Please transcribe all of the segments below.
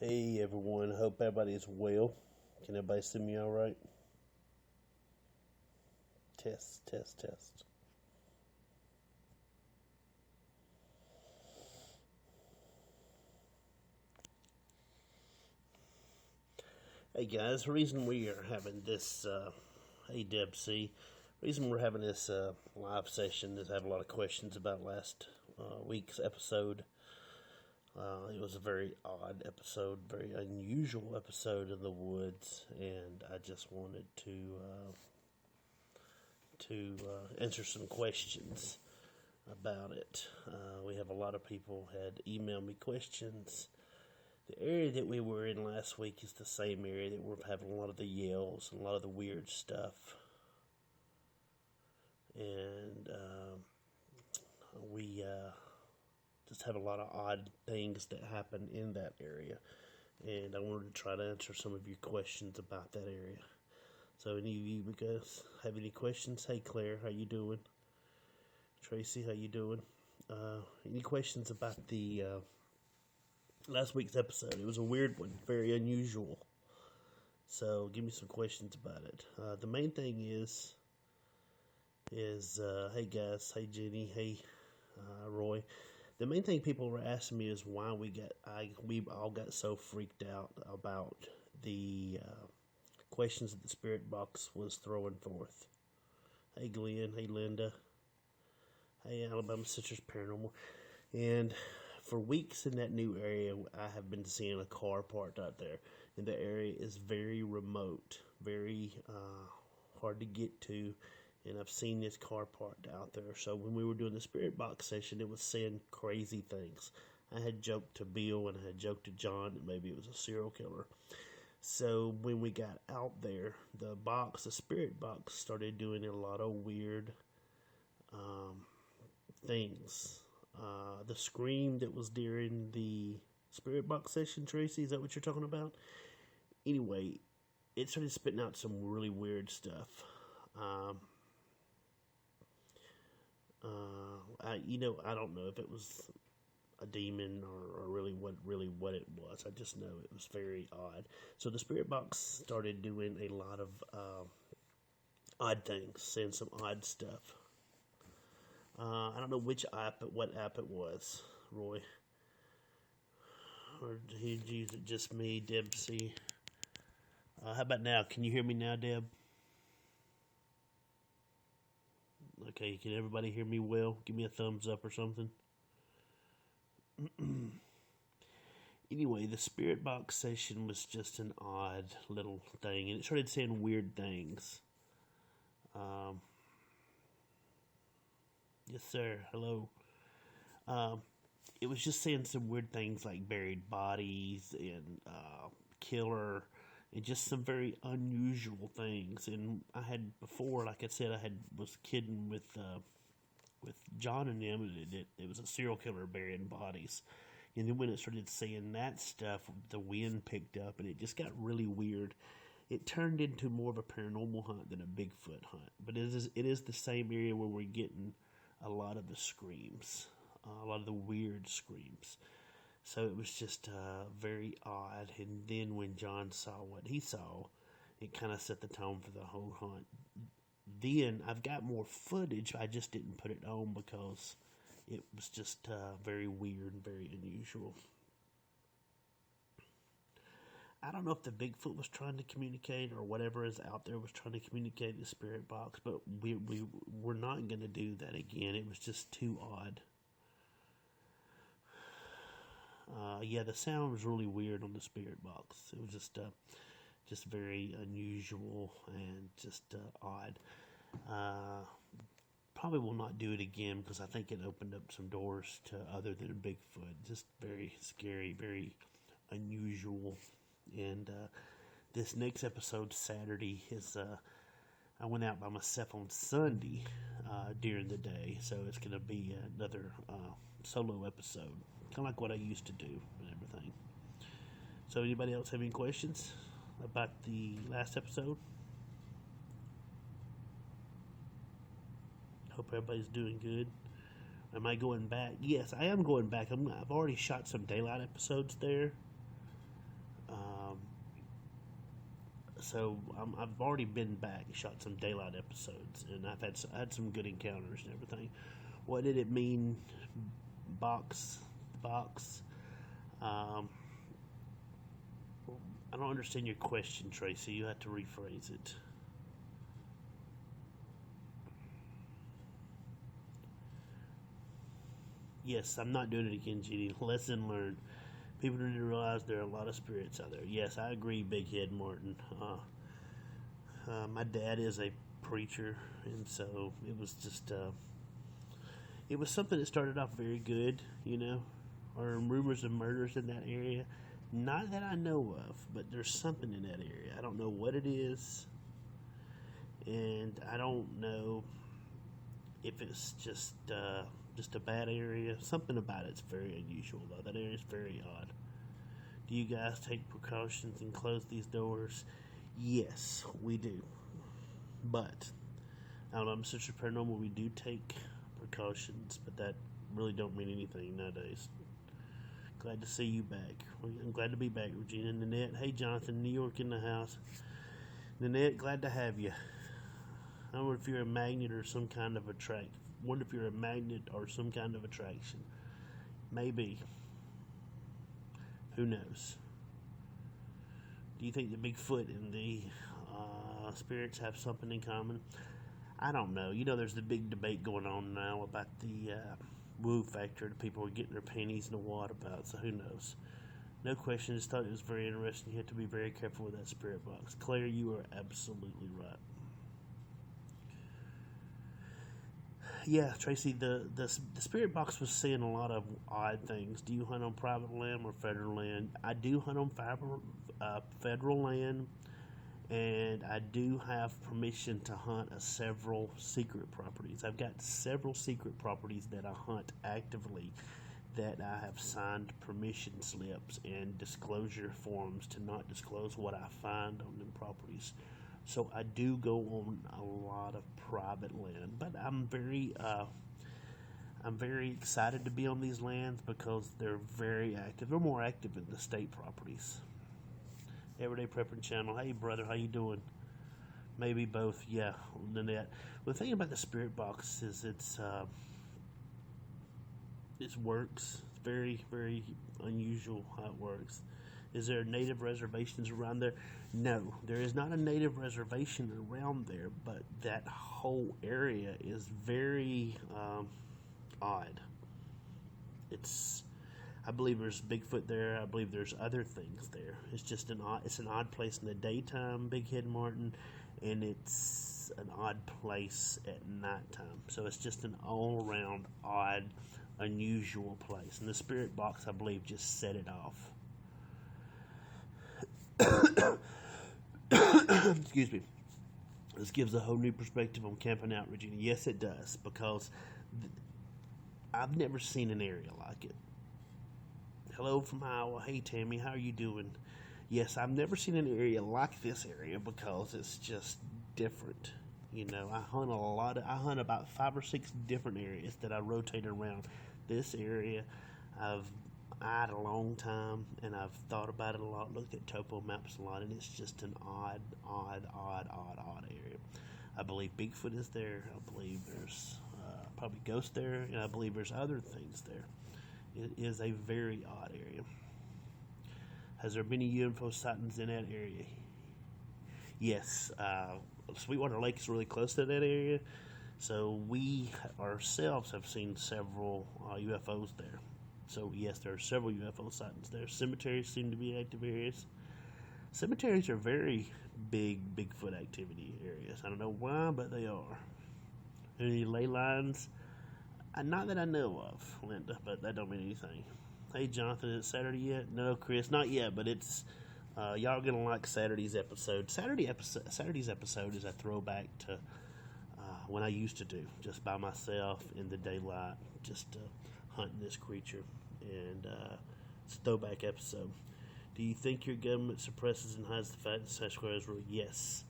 Hey everyone, hope everybody's well. Can everybody see me all right? Test, test, test. Hey guys, the reason we are having this, hey Deb C, reason we're having this live session is I have a lot of questions about last week's episode. It was a very odd episode, very unusual episode in the woods, and I just wanted to answer some questions about it. We have a lot of people had emailed me questions. The area that we were in last week is the same area that we're having a lot of the yells and a lot of the weird stuff. And we just have a lot of odd things that happen in that area. And I wanted to try to answer some of your questions about that area. So any of you guys have any questions? Hey Claire, how you doing? Tracy, how you doing? Any questions about the last week's episode? It was a weird one, very unusual. So give me some questions about it. The main thing is hey guys, hey Jenny, hey Roy. The main thing people were asking me is why we all got so freaked out about the questions that the spirit box was throwing forth. Hey Glenn, hey Linda, hey Alabama Sisters Paranormal. And for weeks in that new area, I have been seeing a car parked out there. And the area is very remote, very hard to get to. And I've seen this car parked out there. So when we were doing the spirit box session, it was saying crazy things. I had joked to Bill and I had joked to John that maybe it was a serial killer. So when we got out there, the spirit box, started doing a lot of weird things. The scream that was during the spirit box session, Tracy, is that what you're talking about? Anyway, it started spitting out some really weird stuff. I don't know if it was a demon or really what it was. I just know it was very odd. So the spirit box started doing a lot of odd things, saying some odd stuff. I don't know what app it was, Roy. Or did he use it just me, Deb C? How about now? Can you hear me now, Deb? Okay, can everybody hear me well? Give me a thumbs up or something. Anyway, the spirit box session was just an odd little thing, and it started saying weird things. Yes, sir. Hello. It was just saying some weird things like buried bodies and killer, and just some very unusual things. And I had before, like I said, was kidding with John and them. It was a serial killer burying bodies. And then when it started saying that stuff, the wind picked up, and it just got really weird. It turned into more of a paranormal hunt than a Bigfoot hunt. But it is the same area where we're getting a lot of the screams, a lot of the weird screams. So it was just very odd. And then when John saw what he saw, it kind of set the tone for the whole hunt. Then I've got more footage. I just didn't put it on because it was just very weird and very unusual. I don't know if the Bigfoot was trying to communicate or whatever is out there was trying to communicate the spirit box, but we're not going to do that again. It was just too odd. Yeah, the sound was really weird on the spirit box. It was just very unusual and just odd. Probably will not do it again because I think it opened up some doors to other than a Bigfoot. Just very scary, very unusual. And this next episode, Saturday, is I went out by myself on Sunday during the day, so it's going to be another solo episode, kind of like what I used to do and everything. So anybody else have any questions about the last episode? Hope everybody's doing good. Am I going back? Yes, I am going back. I've already shot some daylight episodes there. I've already been back, shot some daylight episodes, and I had some good encounters and everything. What did it mean? Box. Um, I don't understand your question, Tracy. You have to rephrase it. Yes, I'm not doing it again, Jeannie. Lesson learned. People need to realize there are a lot of spirits out there. Yes, I agree, Big Head Martin. My dad is a preacher, and so it was something that started off very good, or rumors of murders in that area. Not that I know of, but there's something in that area. I don't know what it is, and I don't know if it's just a bad area. Something about it's very unusual, though. That area is very odd. Do you guys take precautions and close these doors? Yes, we do. But I don't know, I'm such a paranormal. We do take precautions, but that really don't mean anything nowadays. Glad to see you back. I'm glad to be back, Regina and Nanette. Hey, Jonathan, New York in the house. Nanette, glad to have you. I wonder if you're a magnet or some kind of attract. Wonder if you're a magnet or some kind of attraction. Maybe. Who knows? Do you think the Bigfoot and the spirits have something in common? I don't know. There's the big debate going on now about the woo factor that people are getting their panties in the water about, so who knows? No question, just thought it was very interesting. You have to be very careful with that spirit box. Claire, you are absolutely right. Yeah, Tracy, the spirit box was saying a lot of odd things. Do you hunt on private land or federal land? I do hunt on federal land, and I do have permission to hunt several secret properties. I've got several secret properties that I hunt actively that I have signed permission slips and disclosure forms to not disclose what I find on them properties. So I do go on a lot of private land, but I'm very excited to be on these lands because they're very active. They're more active than the state properties. Everyday Prepping Channel. Hey, brother, how you doing? Maybe both. Yeah, Nanette. The thing about the spirit box is it works. It's very, very unusual how it works. Is there native reservations around there? No, there is not a native reservation around there, but that whole area is very odd. I believe there's Bigfoot there. I believe there's other things there. It's just it's an odd place in the daytime, Big Head Martin, and it's an odd place at nighttime. So it's just an all-around odd, unusual place. And the spirit box, I believe, just set it off. Excuse me. This gives a whole new perspective on camping out, Regina. Yes, it does, because I've never seen an area like it. Hello from Iowa. Hey, Tammy, how are you doing? Yes, I've never seen an area like this area because it's just different. I hunt about 5 or 6 different areas that I rotate around. This area, I've eyed a long time, and I've thought about it a lot, looked at topo maps a lot, and it's just an odd area. I believe Bigfoot is there. I believe there's probably ghosts there, and I believe there's other things there. It is a very odd area. Has there been any UFO sightings in that area? Yes. Sweetwater Lake is really close to that area, so we ourselves have seen several UFOs there. So, yes, there are several UFO sightings there. Cemeteries seem to be active areas. Cemeteries are very big Bigfoot activity areas. I don't know why, but they are. Any ley lines? Not that I know of, Linda, but that don't mean anything. Hey, Jonathan, is it Saturday yet? No, Chris, not yet, but it's... y'all are going to like Saturday's episode. Saturday's episode is a throwback to when I used to do, just by myself in the daylight, just hunting this creature. And it's a throwback episode. Do you think your government suppresses and hides the fact that Sasquatch is real? Yes.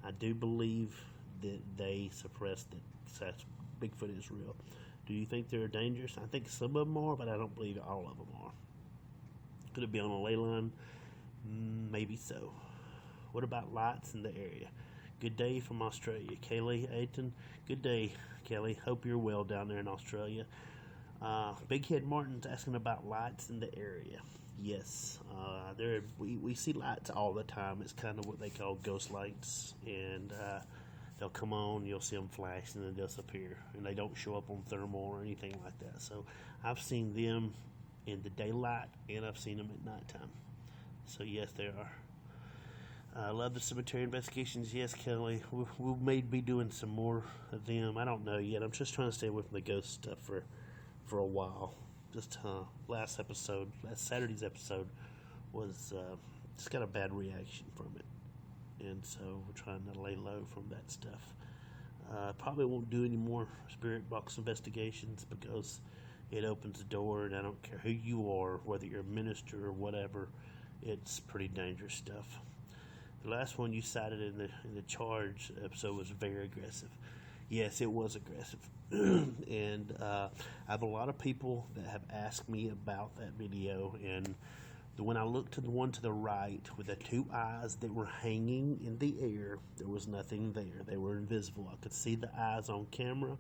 I do believe that they suppress that Bigfoot is real. Do you think they're dangerous? I think some of them are, but I don't believe all of them are. Could it be on a ley line? Maybe so. What about lights in the area? Good day from Australia. Kaylee Aiton, good day, Kelly. Hope you're well down there in Australia. Big Head Martin's asking about lights in the area. Yes, we see lights all the time. It's kind of what they call ghost lights, and they'll come on, you'll see them flash, and then disappear, and they don't show up on thermal or anything like that. So I've seen them in the daylight, and I've seen them at nighttime. So yes, they are. I love the cemetery investigations. Yes, Kelly, we may be doing some more of them. I don't know yet. I'm just trying to stay away from the ghost stuff for a while. Just last Saturday's episode was just got a bad reaction from it, and so we're trying to lay low from that stuff. Probably won't do any more spirit box investigations because it opens the door, and I don't care who you are, whether you're a minister or whatever. It's pretty dangerous stuff. The last one you cited in the charge episode was very aggressive. Yes, it was aggressive. And I have a lot of people that have asked me about that video. And when I looked to the one to the right with the two eyes that were hanging in the air, there was nothing there. They were invisible. I could see the eyes on camera.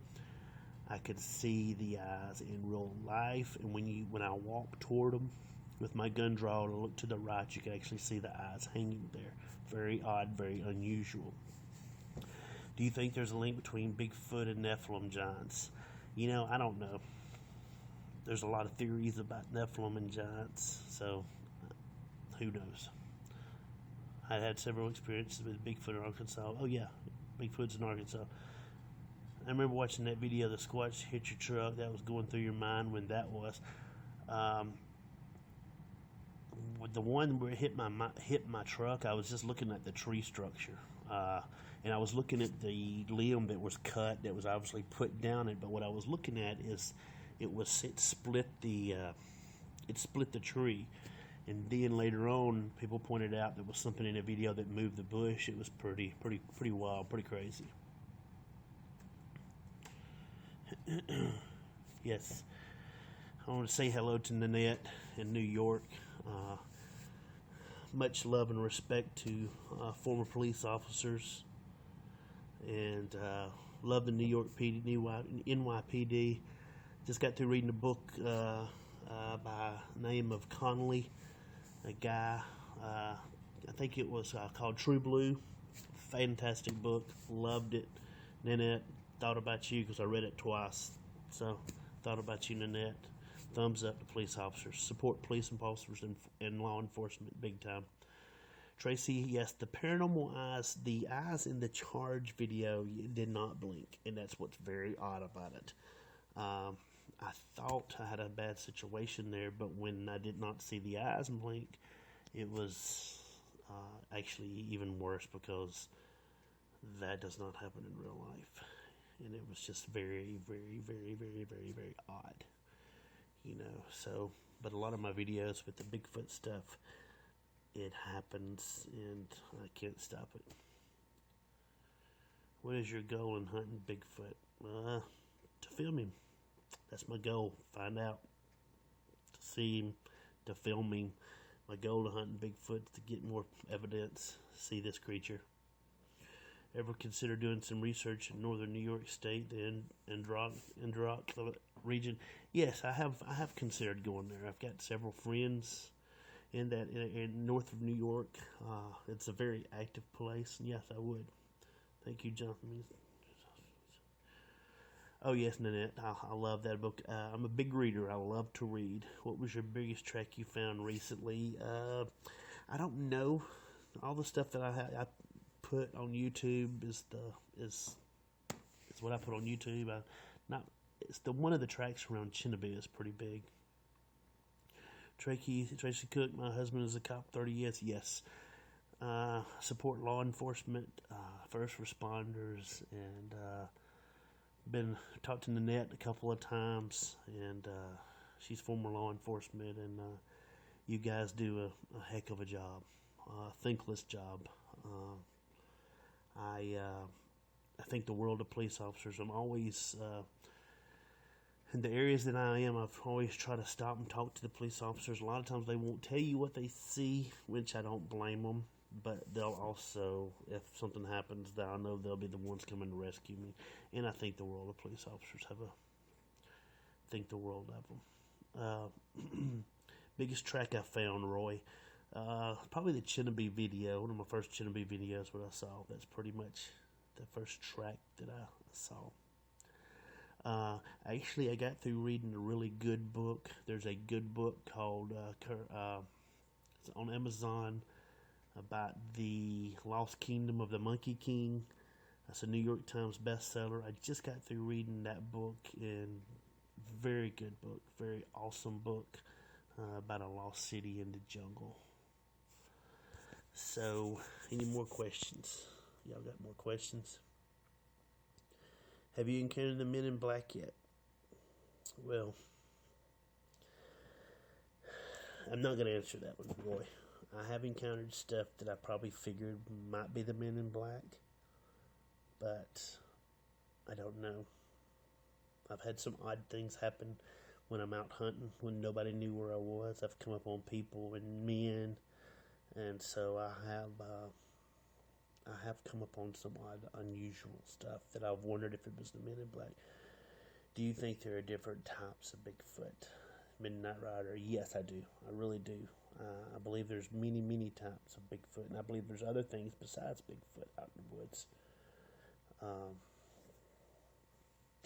I could see the eyes in real life. And when I walked toward them with my gun drawn and looked to the right, you could actually see the eyes hanging there. Very odd, very unusual. Do you think there's a link between Bigfoot and Nephilim giants? I don't know. There's a lot of theories about Nephilim and giants, so who knows? I had several experiences with Bigfoot in Arkansas. Oh yeah, Bigfoot's in Arkansas. I remember watching that video, the Squatch hit your truck. That was going through your mind when that was. With the one where it hit my truck, I was just looking at the tree structure, and I was looking at the limb that was cut, that was obviously put down it. But what I was looking at is it split the tree, and then later on, people pointed out there was something in the video that moved the bush. It was pretty wild, pretty crazy. Yes, I want to say hello to Nanette in New York. Much love and respect to former police officers, and love the New York NYPD. Just got through reading a book by name of Connolly, a guy. I think it was called True Blue. Fantastic book. Loved it. Nanette, thought about you because I read it twice. So, thought about you, Nanette. Thumbs up to police officers. Support police and officers and law enforcement big time. Tracy, yes, the paranormal eyes, the eyes in the charge video did not blink, and that's what's very odd about it. I thought I had a bad situation there, but when I did not see the eyes blink, it was actually even worse because that does not happen in real life. And it was just very, very, very, very, very, very odd. So, but a lot of my videos with the Bigfoot stuff, it happens and I can't stop it. What is your goal in hunting Bigfoot? To film him. That's my goal. Find out. To see him. To film him. My goal to hunting Bigfoot is to get more evidence. See this creature. Ever consider doing some research in northern New York State, the Androck region? Yes, I have considered going there. I've got several friends in north of New York. It's a very active place, and yes, I would. Thank you, Jonathan. Oh yes, Nanette, I love that book. I'm a big reader. I love to read. What was your biggest track you found recently? I don't know. All the stuff that I put on YouTube is what I put on YouTube. It's the one of the tracks around Chinnaby is pretty big. Tracy Cook, my husband is a cop, 30 years. Yes. Support law enforcement, first responders, and been talked to Nanette a couple of times, and she's former law enforcement, and you guys do a heck of a job, thankless job. I think the world of police officers. I'm always in the areas that I am. I've always tried to stop and talk to the police officers. A lot of times they won't tell you what they see, which I don't blame them. but they'll also, if something happens, that I know they'll be the ones coming to rescue me. And I think the world of police officers have a think the world of them. Biggest track I found, Roy. Probably the Chinnabee video. One of my first Chinnabee videos, what I saw. That's pretty much the first track that I saw. Actually, I got through reading a really good book. There's a good book called it's on Amazon about the Lost Kingdom of the Monkey King. That's a New York Times bestseller. I just got through reading that book, and very good book, very awesome book about a lost city in the jungle. So, any more questions? Y'all got more questions? Have you encountered the Men in Black yet? Well, I'm not going to answer that one, Roy. I have encountered stuff that I probably figured might be the Men in Black, but I don't know. I've had some odd things happen when I'm out hunting, when nobody knew where I was. I've come up on people and men, and so I have come upon some odd, unusual stuff that I've wondered if it was the Men in Black. Do you think there are different types of Bigfoot? Midnight Rider? Yes, I do. I really do. I believe there's many, many types of Bigfoot, and I believe there's other things besides Bigfoot out in the woods.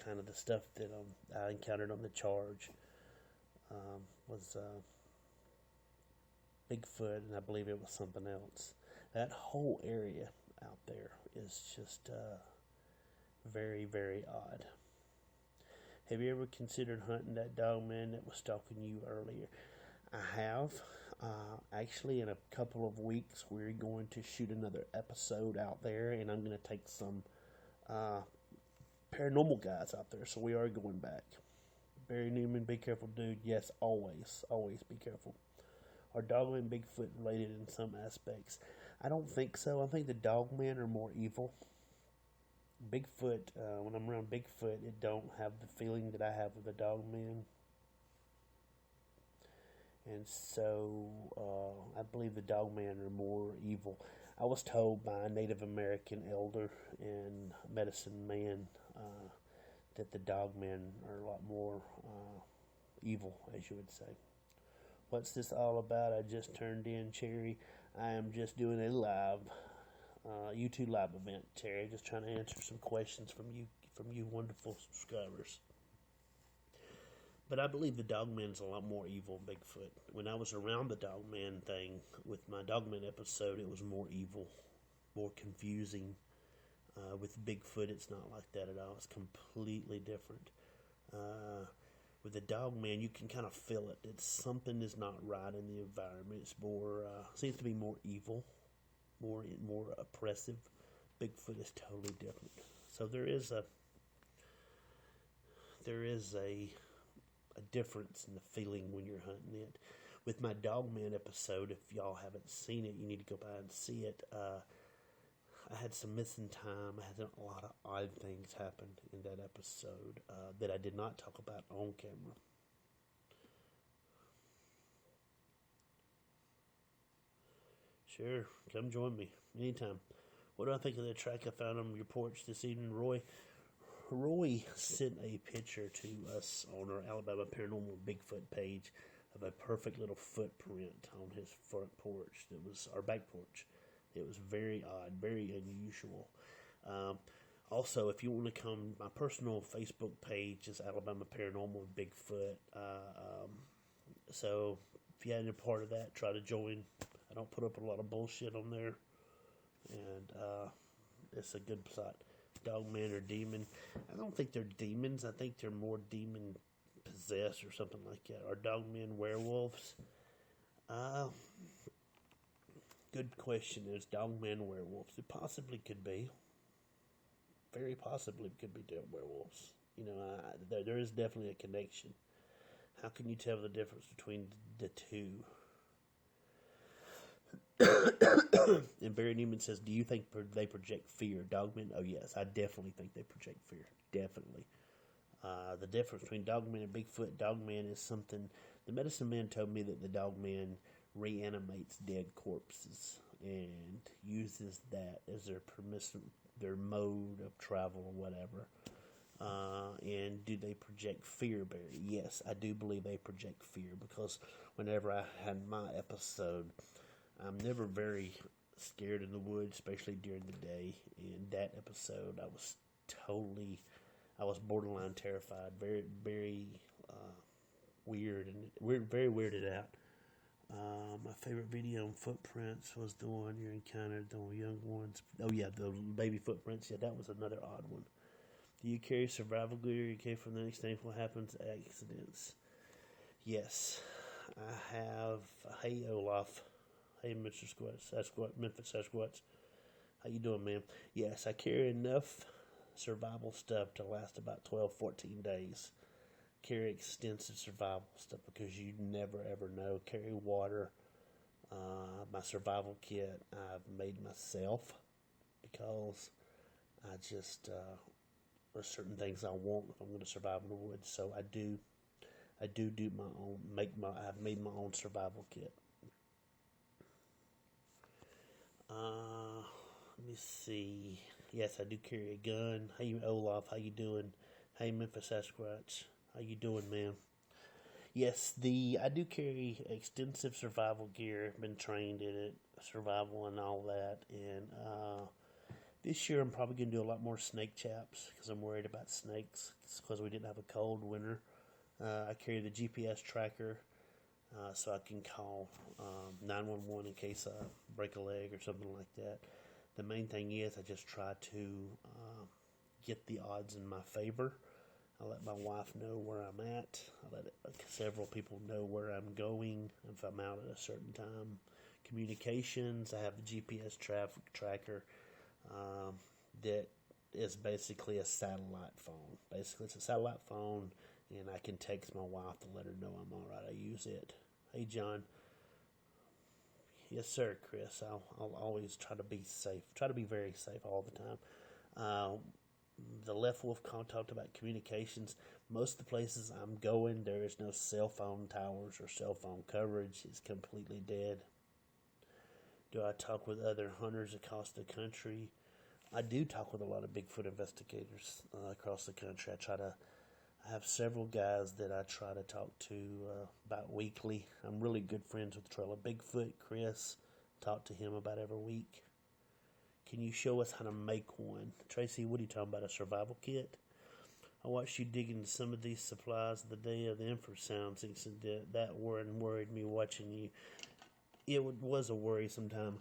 Kind of the stuff that I encountered on the charge was Bigfoot, and I believe it was something else. That whole area out there is just very, very odd. Have you ever considered hunting that dog man that was stalking you earlier? I have. Actually, in a couple of weeks, we're going to shoot another episode out there, and I'm going to take some paranormal guys out there, so we are going back. Barry Newman, be careful, dude. Yes, always be careful. Are Dogman and Bigfoot related in some aspects? I don't think so. I think the Dogmen are more evil. Bigfoot, when I'm around Bigfoot, it don't have the feeling that I have with the Dogman. And so, I believe the Dogmen are more evil. I was told by a Native American elder and medicine man that the Dogmen are a lot more evil, as you would say. What's this all about? I just turned in, Cherry. I am just doing a live YouTube live event, Terry. Just trying to answer some questions from you wonderful subscribers. But I believe the Dogman's a lot more evil than Bigfoot. When I was around the Dogman thing with my Dogman episode, it was more evil, more confusing. With Bigfoot, it's not like that at all. It's completely different. With the Dogman, you can kind of feel it. It's something is not right in the environment. It's more seems to be more evil, more oppressive. Bigfoot is totally different. So there is a difference in the feeling when you're hunting it. With my Dogman episode, if y'all haven't seen it, you need to go by and see it. I had some missing time. I had a lot of odd things happen in that episode that I did not talk about on camera. Sure, come join me anytime. What do I think of the track I found on your porch this evening, Roy? Roy sent a picture to us on our Alabama Paranormal Bigfoot page of a perfect little footprint on his front porch. That was our back porch. It was very odd, very unusual. Also, if you want to come, my personal Facebook page is Alabama Paranormal Bigfoot. So if you hadn't a part of that, try to join. I don't put up a lot of bullshit on there, and it's a good spot. Dogman or demon. I don't think they're demons. I think they're more demon possessed or something like that. Are dogmen werewolves? Good question. Is dogmen werewolves? It possibly could be. Very possibly could be werewolves. You know, there is definitely a connection. How can you tell the difference between the two? And Barry Newman says, do you think they project fear? Dogmen? Oh, yes. I definitely think they project fear. Definitely. The difference between Dogman and Bigfoot, Dogman is something... The medicine man told me that the Dogman reanimates dead corpses. and uses that as their mode of travel or whatever. And do they project fear, Barry? Yes, I do believe they project fear, because whenever I had my episode, I'm never very scared in the woods, especially during the day. In that episode, I was borderline terrified, very, very weird, and very weirded out. My favorite video on footprints was the one you encountered the young ones. Oh yeah, the baby footprints. Yeah, that was another odd one. Do you carry survival gear in case from the next thing what happens? Accidents. Yes, I have. Hey Olaf. Hey Mr. Sasquatch, Memphis Sasquatch. How you doing, man? Yes, I carry enough survival stuff to last about 12, 14 days. Carry extensive survival stuff because you never ever know. Carry water. My survival kit I've made myself because I just there's certain things I want if I'm going to survive in the woods. So I do my own. I've made my own survival kit. Let me see. Yes, I do carry a gun. Hey Olaf, how you doing? Hey Memphis Sasquatch, how you doing, man? Yes, I do carry extensive survival gear. Been trained in it, survival and all that. And this year I'm probably going to do a lot more snake chaps because I'm worried about snakes. It's because we didn't have a cold winter. I carry the GPS tracker so I can call 911 in case I break a leg or something like that. The main thing is I just try to get the odds in my favor. I let my wife know where I'm at. I let several people know where I'm going if I'm out at a certain time. Communications, I have the GPS traffic tracker that is basically a satellite phone. Basically, it's a satellite phone, and I can text my wife to let her know I'm all right. I use it. Hey, John. Yes, sir, Chris. I'll always try to be safe. Try to be very safe all the time. The Left Wolf talked about communications. Most of the places I'm going, there is no cell phone towers or cell phone coverage. It's completely dead. Do I talk with other hunters across the country? I do talk with a lot of Bigfoot investigators across the country. I have several guys that I try to talk to about weekly. I'm really good friends with Trail of Bigfoot, Chris. Talk to him about every week. Can you show us how to make one? Tracy, what are you talking about, a survival kit? I watched you dig into some of these supplies the day of the infrasound incident. That worried me watching you. It was a worrisome time.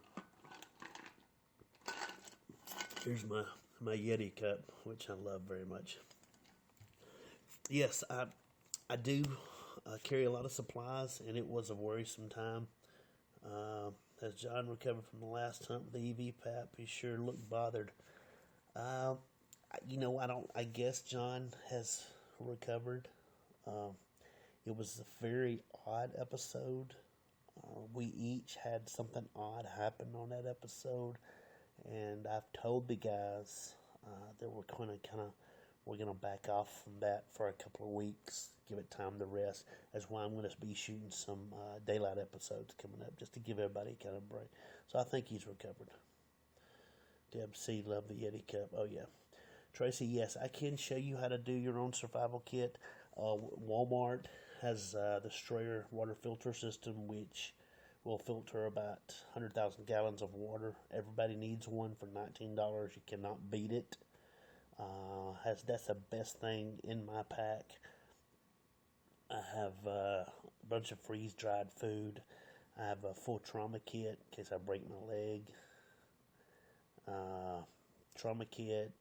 Here's my Yeti cup, which I love very much. Yes, I do carry a lot of supplies, and it was a worrisome time. Has John recovered from the last hunt with the EV PAP? He sure looked bothered. I guess John has recovered. It was a very odd episode. We each had something odd happen on that episode, and I've told the guys that we're gonna back off from that for a couple of weeks, give it time to rest. That's why I'm gonna be shooting some daylight episodes coming up, just to give everybody kind of a break. So I think he's recovered. Deb C, love the Yeti cup. Oh yeah, Tracy. Yes, I can show you how to do your own survival kit. Walmart has the Destroyer water filter system, which will filter about 100,000 gallons of water. Everybody needs one for $19. You cannot beat it. That's the best thing in my pack. I have a bunch of freeze-dried food. I have a full trauma kit in case I break my leg. Trauma kit.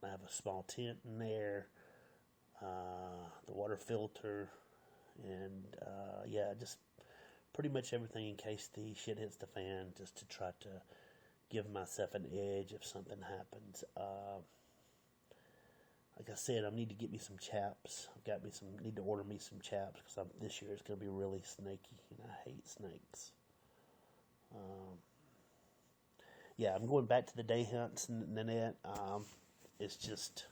I have a small tent in there. The water filter. And just pretty much everything in case the shit hits the fan, just to try to give myself an edge if something happens. Like I said, I need to get me some chaps. Need to order me some chaps because this year it's going to be really snaky, and I hate snakes. I'm going back to the day hunts, Nanette. It's just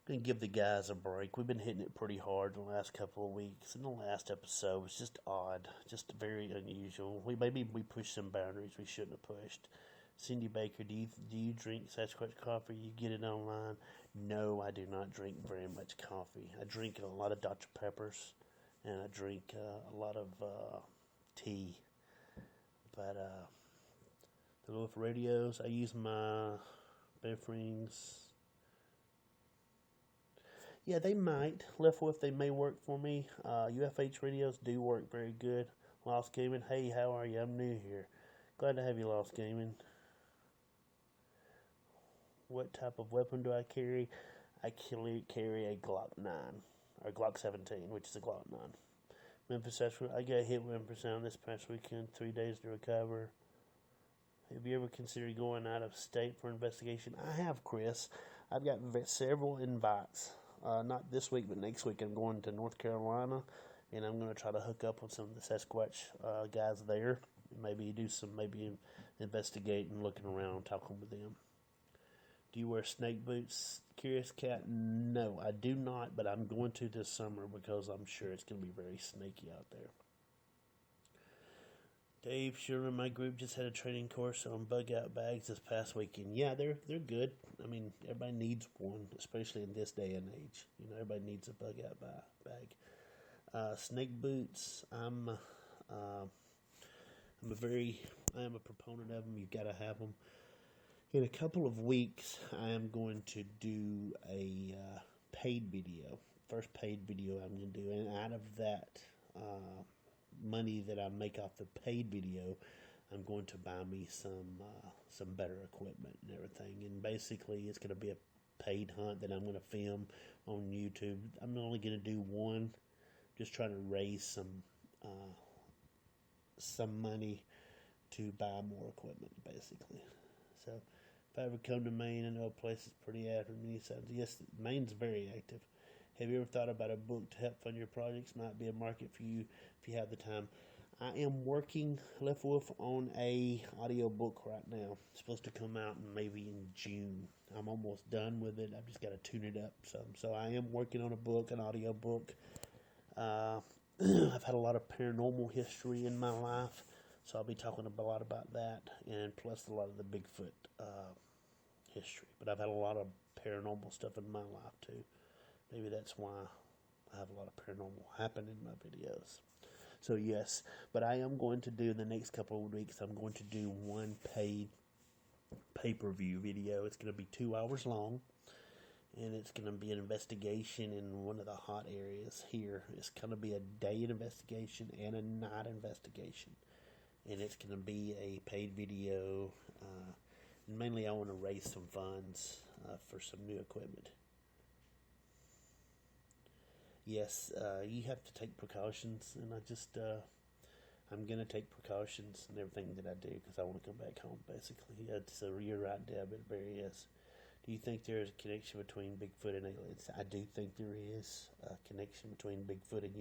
Gonna give the guys a break. We've been hitting it pretty hard the last couple of weeks, and the last episode was just odd, just very unusual. We pushed some boundaries we shouldn't have pushed. Cindy Baker, do you drink Sasquatch coffee? You get it online? No, I do not drink very much coffee. I drink a lot of Dr. Peppers, and I drink a lot of tea. But the little radios, I use my Biff rings. Yeah, they might. Left with they may work for me. UFH radios do work very good. Lost Gaming, hey, how are you? I'm new here. Glad to have you, Lost Gaming. What type of weapon do I carry? I carry a Glock 9, or Glock 17, which is a Glock 9. Memphis, I got hit with infrasound this past weekend, 3 days to recover. Have you ever considered going out of state for investigation? I have, Chris. I've got several invites. Not this week, but next week I'm going to North Carolina, and I'm going to try to hook up with some of the Sasquatch guys there. Maybe investigate and looking around, talking with them. Do you wear snake boots, Curious Cat? No, I do not, but I'm going to this summer because I'm sure it's going to be very snaky out there. Dave Sherman, my group just had a training course on bug out bags this past weekend. Yeah, they're good. I mean, everybody needs one, especially in this day and age. You know, everybody needs a bug out bag. Snake boots. I am a proponent of them. You've got to have them. In a couple of weeks, I am going to do a paid video. First paid video I'm going to do, and out of that money that I make off the paid video, I'm going to buy me some better equipment and everything. And basically, it's going to be a paid hunt that I'm going to film on YouTube. I'm only going to do one, just trying to raise some money to buy more equipment, basically. So, if I ever come to Maine, I know a place is pretty active. Yes, Maine's very active. Have you ever thought about a book to help fund your projects? Might be a market for you if you have the time. I am working, Left Wolf, on a audio book right now. It's supposed to come out maybe in June. I'm almost done with it. I've just got to tune it up some. So I am working on an audio book. I've had a lot of paranormal history in my life, so I'll be talking a lot about that, and plus a lot of the Bigfoot history. But I've had a lot of paranormal stuff in my life too. Maybe that's why I have a lot of paranormal happen in my videos. So yes, but I am going to do, the next couple of weeks, I'm going to do one paid pay-per-view video. It's going to be 2 hours long, and it's going to be an investigation in one of the hot areas here. It's going to be a day investigation and a night investigation, and it's going to be a paid video. And mainly I want to raise some funds for some new equipment. Yes, you have to take precautions, and I'm going to take precautions in everything that I do because I want to come back home, basically. It's a you're right, Deb, it very is. Do you think there is a connection between Bigfoot and aliens? I do think there is a connection between Bigfoot and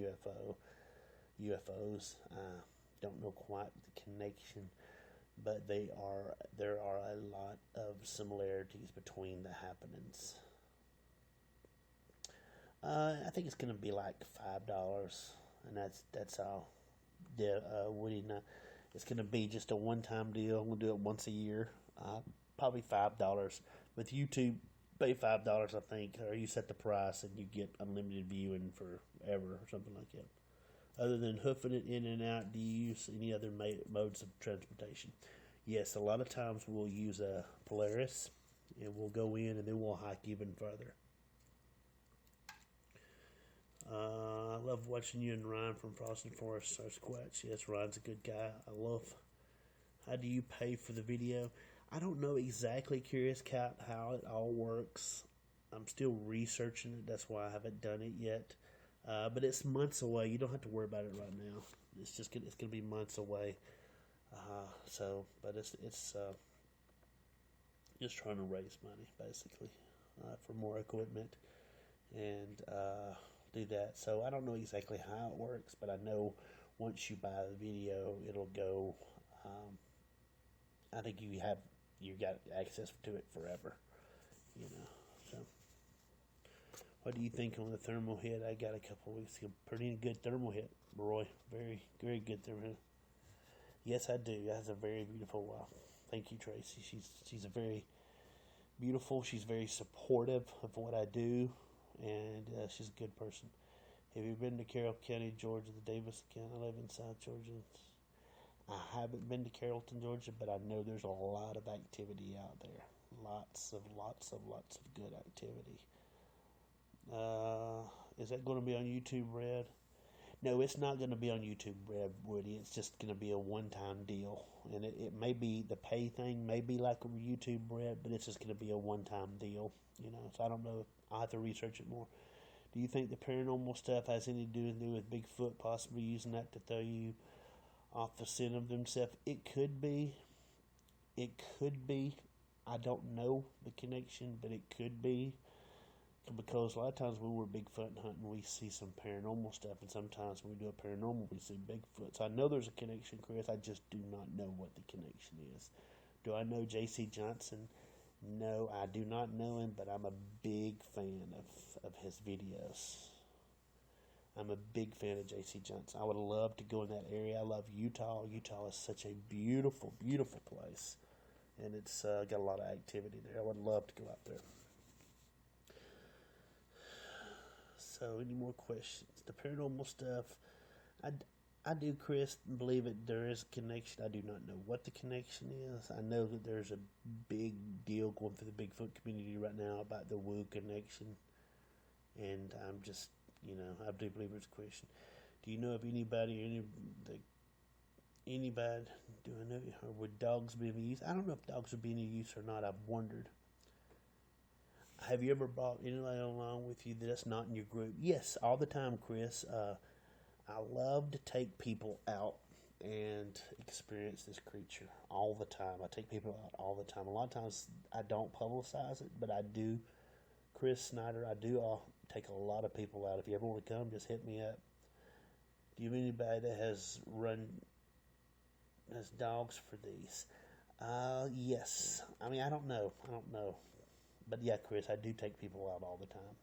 UFOs. Don't know quite the connection, but there are a lot of similarities between the happenings. I think it's going to be like $5, and that's all. Woody, it's going to be just a one-time deal. I'm going to do it once a year. Probably $5. With YouTube, pay $5, I think, or you set the price and you get unlimited viewing forever or something like that. Other than hoofing it in and out, do you use any other modes of transportation? Yes, a lot of times we'll use a Polaris, and we'll go in and then we'll hike even further. I love watching you and Ryan from Frost and Forest Sasquatch. Yes, Ryan's a good guy. How do you pay for the video? I don't know exactly, Curious Cat, how it all works. I'm still researching it. That's why I haven't done it yet. But it's months away. You don't have to worry about it right now. It's going to be months away. But it's just trying to raise money, basically, for more equipment and do that. So I don't know exactly how it works, but I know once you buy the video, it'll go. I think you got access to it forever, So What do you think on the thermal hit I got a couple weeks ago? Pretty good thermal hit, Roy. Very, very good thermal hit. Yes, I do. That's a very beautiful wife. Thank you, Tracy. She's a very beautiful. She's very supportive of what I do, and she's a good person. Have you been to Carroll County, Georgia, the Davis County? I live in South Georgia. I haven't been to Carrollton, Georgia, but I know there's a lot of activity out there. Lots of good activity. Is that going to be on YouTube, Red? No, it's not going to be on YouTube, Red Woody. It's just going to be a one-time deal, and it may be the pay thing, may be like a YouTube, Red, but it's just going to be a one-time deal. So I don't know. I'll have to research it more. Do you think the paranormal stuff has anything to do with Bigfoot possibly using that to throw you off the scent of themselves? It could be. It could be. I don't know the connection, but it could be. Because a lot of times when we're Bigfoot hunting, we see some paranormal stuff, and sometimes when we do a paranormal, we see Bigfoot. So I know there's a connection, Chris. I just do not know what the connection is. Do I know J.C. Johnson? No, I do not know him, but I'm a big fan of his videos. I'm a big fan of J.C. Johnson. I would love to go in that area. I love Utah. Utah is such a beautiful, beautiful place, and it's got a lot of activity there. I would love to go out there. So, any more questions? The paranormal stuff, I do, Chris, believe it. There is a connection. I do not know what the connection is. I know that there's a big deal going through the Bigfoot community right now about the Woo connection. And I'm just, I do believe there's a question. Do you know of anybody, anybody, do I know, or would dogs be any use? I don't know if dogs would be any use or not. I've wondered. Have you ever brought anybody along with you that's not in your group? Yes, all the time, Chris. I love to take people out and experience this creature all the time. I take people out all the time. A lot of times I don't publicize it, but I do. Chris Snyder, I'll take a lot of people out. If you ever want to come, just hit me up. Do you have anybody that has dogs for these? Yes. I don't know. But yeah, Chris, I do take people out all the time.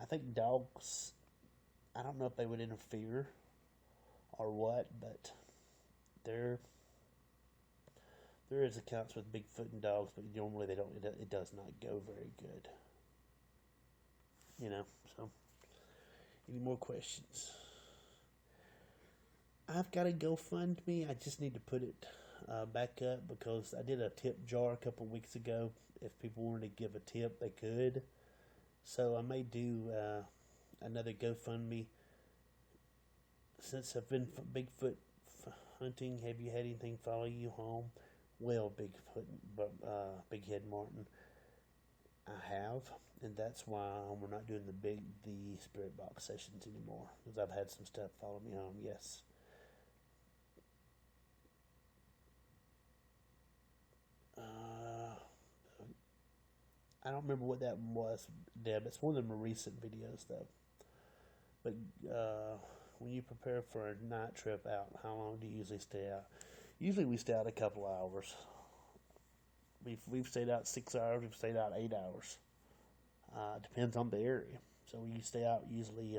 I think dogs, I don't know if they would interfere or what, but there is accounts with Bigfoot and dogs, but normally it does not go very good. So any more questions? I've got a GoFundMe. I just need to put it back up because I did a tip jar a couple weeks ago. If people wanted to give a tip, they could. So I may do another GoFundMe. Since I've been Bigfoot hunting, have you had anything follow you home? Well, Big Head Martin, I have, and that's why we're not doing the spirit box sessions anymore, because I've had some stuff follow me home. Yes. I don't remember what that one was, Deb. It's one of the more recent videos, though. But when you prepare for a night trip out, how long do you usually stay out? Usually we stay out a couple hours. We've stayed out 6 hours. We've stayed out 8 hours. Depends on the area. So we stay out usually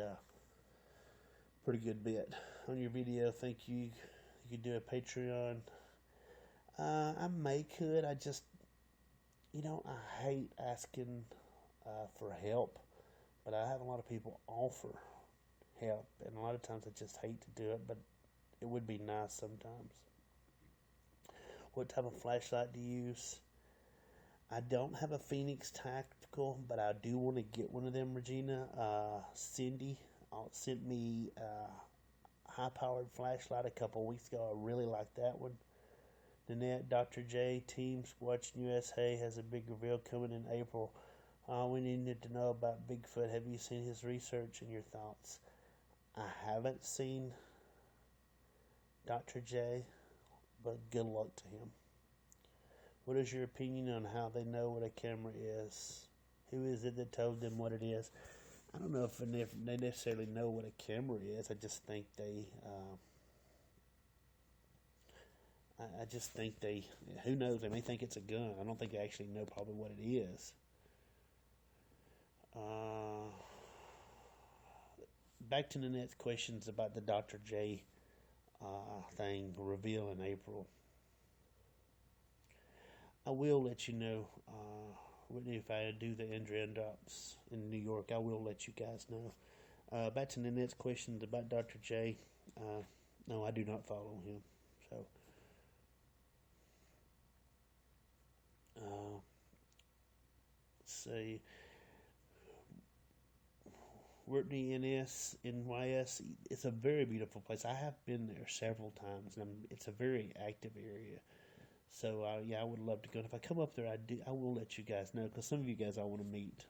pretty good bit. On your video, think you could do a Patreon. I could. I just, I hate asking for help, but I have a lot of people offer help, and a lot of times I just hate to do it, but it would be nice sometimes. What type of flashlight do you use? I don't have a Phoenix Tactical, but I do want to get one of them, Regina. Cindy sent me a high-powered flashlight a couple weeks ago. I really like that one. Nanette, Dr. J, Teams Watching USA has a big reveal coming in April. We needed to know about Bigfoot. Have you seen his research and your thoughts? I haven't seen Dr. J, but good luck to him. What is your opinion on how they know what a camera is? Who is it that told them what it is? I don't know if they necessarily know what a camera is. I just think who knows, they may think it's a gun. I don't think they actually know probably what it is. Uh, Back to the next questions about the Dr. J thing reveal in April. I will let you know, if I do the Andrea drops in New York. I will let you guys know. Back to the next questions about Dr. J. No, I do not follow him. So, let's see. Whitney NYS. It's a very beautiful place. I have been there several times, and it's a very active area. So yeah, I would love to go. And if I come up there, I will let you guys know because some of you guys I want to meet.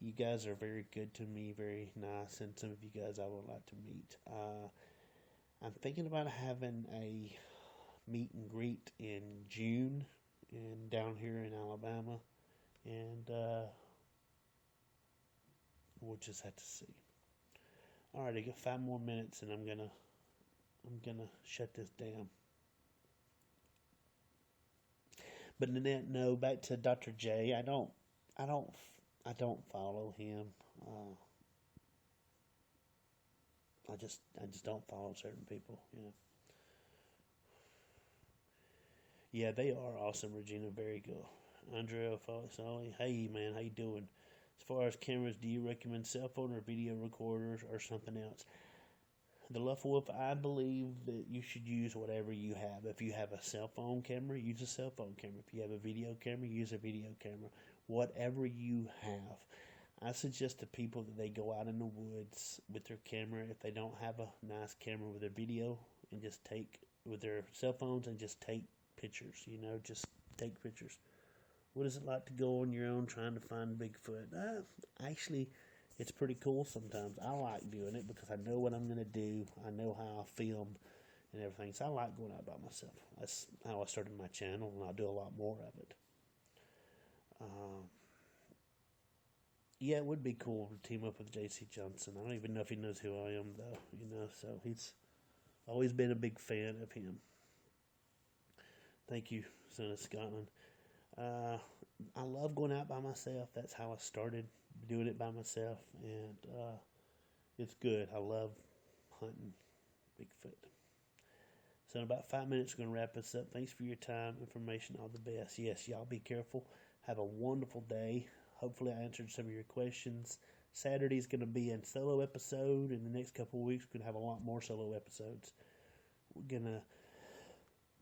You guys are very good to me, very nice, and some of you guys I would like to meet. I'm thinking about having a meet and greet in June, and down here in Alabama, and we'll just have to see. All right, I got 5 more minutes, and I'm gonna shut this down. But Nanette, no, back to Dr. J. I don't, I don't follow him. I just don't follow certain people. You know. Yeah, they are awesome, Regina. Very good. Andrea Foxali. Hey, man, how you doing? As far as cameras, do you recommend cell phone or video recorders or something else? The Love Wolf, I believe that you should use whatever you have. If you have a cell phone camera, use a cell phone camera. If you have a video camera, use a video camera. Whatever you have. I suggest to people that they go out in the woods with their camera if they don't have a nice camera with their video and just take with their cell phones and just take pictures. Just take pictures. What is it like to go on your own trying to find Bigfoot? Actually, it's pretty cool sometimes. I like doing it because I know what I'm going to do. I know how I film and everything. So I like going out by myself. That's how I started my channel, and I'll do a lot more of it. Yeah, it would be cool to team up with J.C. Johnson. I don't even know if he knows who I am, though. So he's always been a big fan of him. Thank you, son of Scotland. I love going out by myself. That's how I started doing it by myself, and it's good. I love hunting Bigfoot. So in about 5 minutes, we're going to wrap this up. Thanks for your time, information, all the best. Yes, y'all be careful. Have a wonderful day. Hopefully I answered some of your questions. Saturday's going to be a solo episode. In the next couple of weeks, we're going to have a lot more solo episodes. We're going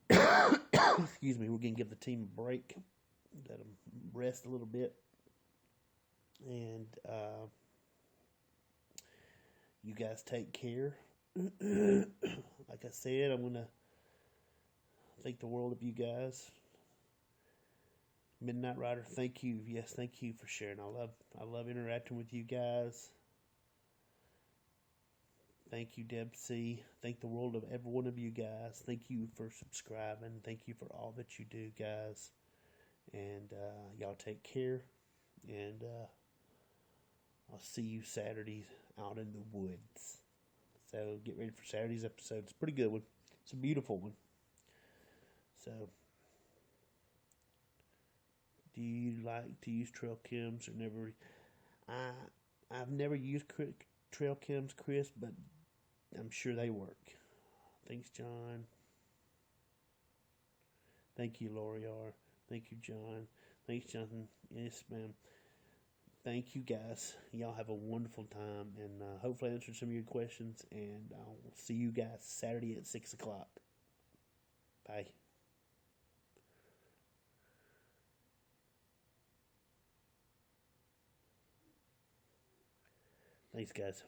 to, excuse me, we're going to give the team a break. Let them rest a little bit. And you guys take care. Like I said, I'm going to think the world of you guys. Midnight Rider, thank you. Yes, thank you for sharing. I love interacting with you guys. Thank you, Deb C. Thank the world of every one of you guys. Thank you for subscribing. Thank you for all that you do, guys. And y'all take care. And I'll see you Saturday out in the woods. So get ready for Saturday's episode. It's a pretty good one. It's a beautiful one. So, do you like to use trail cams or never? I've never used trail cams, Chris, but I'm sure they work. Thanks, John. Thank you, Lori R. Thank you, John. Thanks, Jonathan. Yes, ma'am. Thank you, guys. Y'all have a wonderful time, and hopefully I answered some of your questions, and I'll see you guys Saturday at 6 o'clock. Bye. Thanks, guys.